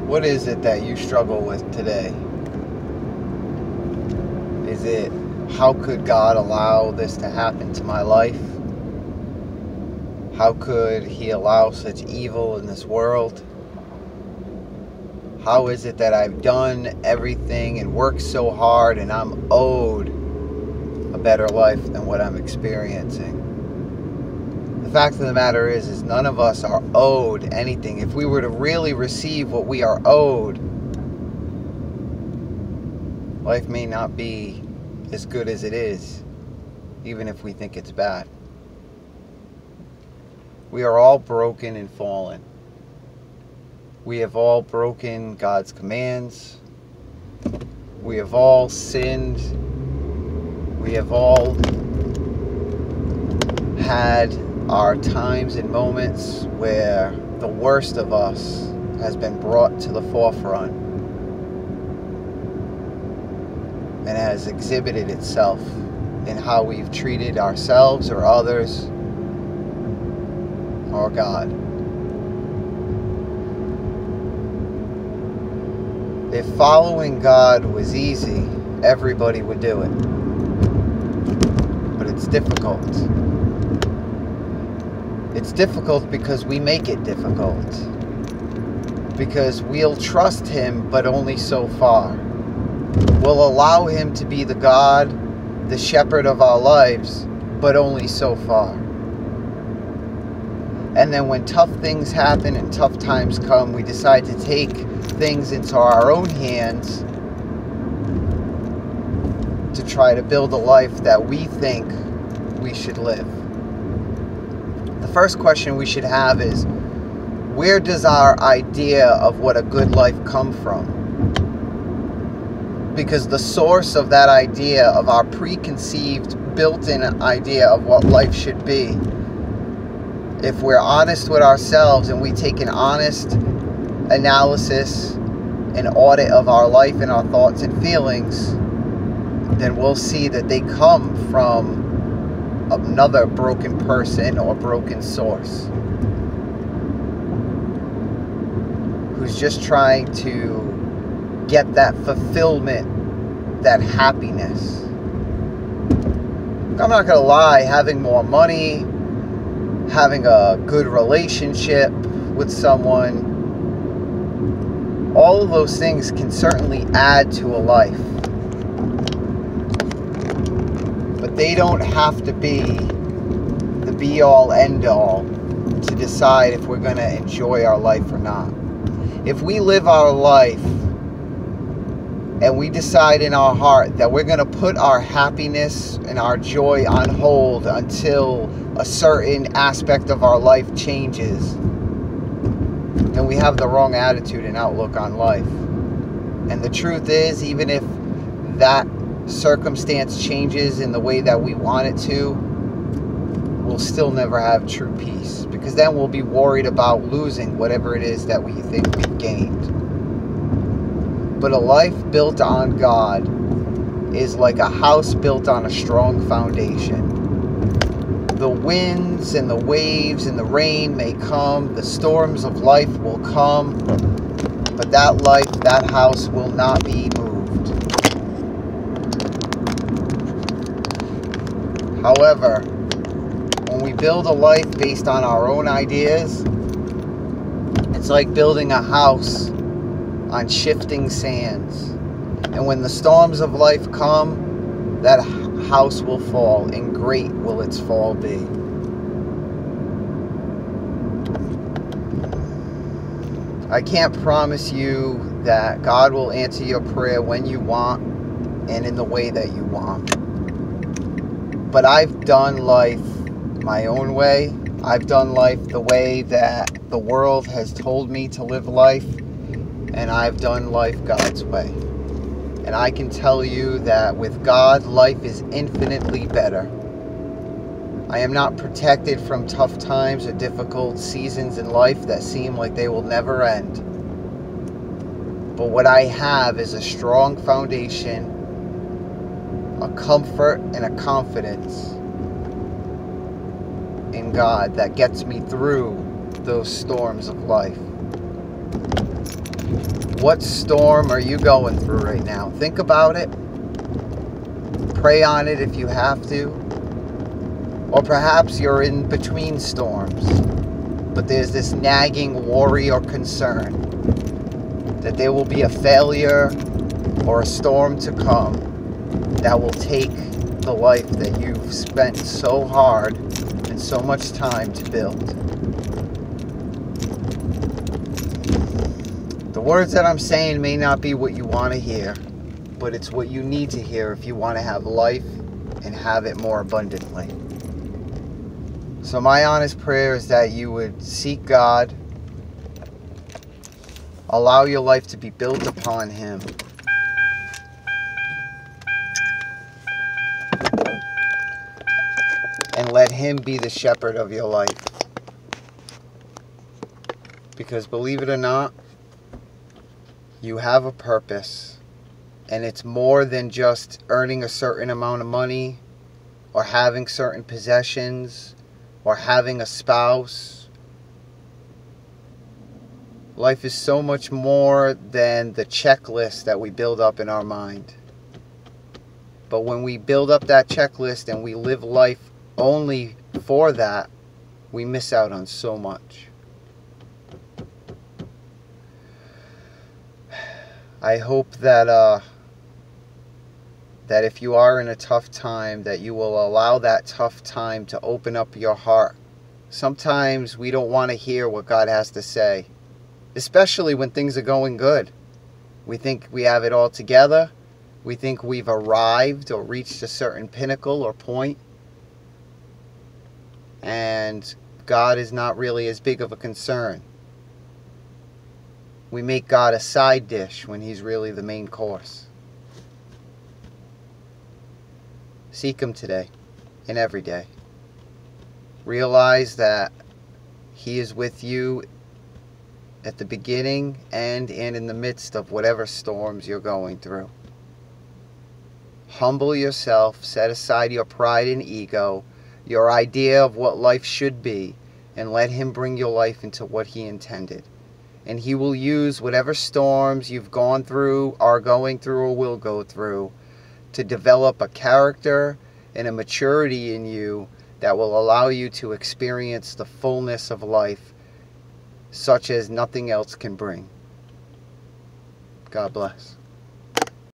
What is it that you struggle with today? Is it, how could God allow this to happen to my life? How could He allow such evil in this world? How is it that I've done everything and worked so hard and I'm owed a better life than what I'm experiencing? The fact of the matter is none of us are owed anything. If we were to really receive what we are owed, life may not be as good as it is, even if we think it's bad. We are all broken and fallen. We have all broken God's commands. We have all sinned. We have all had our times and moments where the worst of us has been brought to the forefront and has exhibited itself in how we've treated ourselves or others or God. If following God was easy, everybody would do it. But it's difficult. It's difficult because we make it difficult. Because we'll trust Him, but only so far. We'll allow Him to be the God, the shepherd of our lives, but only so far. And then when tough things happen and tough times come, we decide to take things into our own hands to try to build a life that we think we should live. The first question we should have is, where does our idea of what a good life come from? Because the source of that idea, of our preconceived, built-in idea of what life should be, if we're honest with ourselves and we take an honest analysis and audit of our life and our thoughts and feelings, then we'll see that they come from another broken person or broken source who's just trying to get that fulfillment, that happiness. I'm not gonna lie, having more money, having a good relationship with someone, all of those things can certainly add to a life. But they don't have to be the be-all, end-all to decide if we're going to enjoy our life or not. If we live our life and we decide in our heart that we're going to put our happiness and our joy on hold until a certain aspect of our life changes, then we have the wrong attitude and outlook on life. And the truth is, even if that circumstance changes in the way that we want it to, we'll still never have true peace, because then we'll be worried about losing whatever it is that we think we've gained. But a life built on God is like a house built on a strong foundation. The winds and the waves and the rain may come, the storms of life will come, but that life, that house will not be moved. However, when we build a life based on our own ideas, it's like building a house on shifting sands. And when the storms of life come, that house will fall, and great will its fall be. I can't promise you that God will answer your prayer when you want and in the way that you want. But I've done life my own way. I've done life the way that the world has told me to live life, and I've done life God's way. And I can tell you that with God, life is infinitely better. I am not protected from tough times or difficult seasons in life that seem like they will never end. But what I have is a strong foundation, a comfort and a confidence in God that gets me through those storms of life. What storm are you going through right now? Think about it. Pray on it if you have to. Or perhaps you're in between storms, but there's this nagging worry or concern that there will be a failure or a storm to come that will take the life that you've spent so hard and so much time to build. The words that I'm saying may not be what you want to hear, but it's what you need to hear if you want to have life and have it more abundantly. So my honest prayer is that you would seek God, allow your life to be built upon Him, and let Him be the shepherd of your life. Because believe it or not, you have a purpose, and it's more than just earning a certain amount of money or having certain possessions or having a spouse. Life is so much more than the checklist that we build up in our mind. But when we build up that checklist and we live life only for that, we miss out on so much. I hope that that if you are in a tough time, that you will allow that tough time to open up your heart. Sometimes we don't want to hear what God has to say, especially when things are going good. We think we have it all together. We think we've arrived or reached a certain pinnacle or point. And God is not really as big of a concern. We make God a side dish when He's really the main course. Seek Him today and every day. Realize that He is with you at the beginning and in the midst of whatever storms you're going through. Humble yourself, set aside your pride and ego, your idea of what life should be, and let Him bring your life into what He intended. And He will use whatever storms you've gone through, are going through, or will go through to develop a character and a maturity in you that will allow you to experience the fullness of life such as nothing else can bring. God bless.